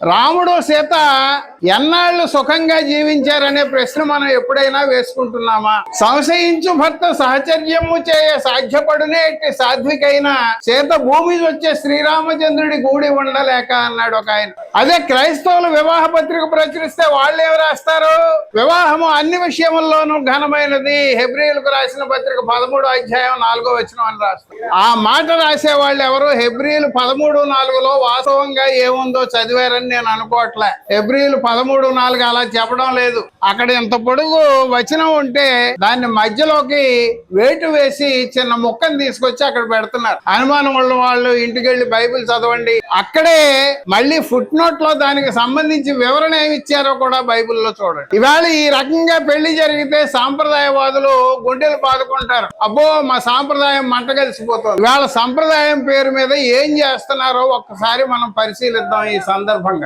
రాముడు సీత ఎన్నాళ్ళు సుఖంగా జీవించారనే ప్రశ్న మనం ఎప్పుడైనా వేసుకుంటున్నామా? సంశయించు భర్త సహచర్యము చేయ సాధ్యపడునే సాధ్వికైన సీత భూమి వచ్చే శ్రీరామచంద్రుడి గూడి ఉండలేక అన్నాడు ఒక ఆయన. అదే క్రైస్తవులు వివాహ పత్రిక ప్రచురిస్తే వాళ్ళు ఏమి రాస్తారు? వివాహము అన్ని విషయముల్లోనూ ఘనమైనది, హెబ్రీయులకు రాసిన పత్రిక 13వ అధ్యాయం 4వ వచనం అని రాస్తారు. ఆ మాట రాసే వాళ్ళు ఎవరు? హెబ్రీయులు 13:4లో వాస్తవంగా ఏముందో చదివారని నేను అనుకోవట్లే. హెబ్రీయులు 13:4 అలా చెప్పడం లేదు. అక్కడ ఇంత పొడుగు వచనం ఉంటే దాన్ని మధ్యలోకి వేటు వేసి చిన్న ముక్కను తీసుకొచ్చి అక్కడ పెడుతున్నారు. అనుమానం ఉన్న వాళ్ళు ఇంటికి వెళ్ళి బైబిల్ చదవండి. అక్కడే మళ్ళీ ఫుట్ నోట్ లో దానికి సంబంధించి వివరణ ఏమి ఇచ్చారో కూడా బైబిల్లో చూడండి. ఇవాళ ఈ రకంగా పెళ్లి జరిగితే సాంప్రదాయవాదులు గుండెలు బాదుకుంటారు. అబ్బో మా సాంప్రదాయం మంట కలిసిపోతుంది. ఇవాళ సంప్రదాయం పేరు మీద ఏం చేస్తున్నారో ఒక్కసారి మనం పరిశీలిద్దాం ఈ సందర్భంగా.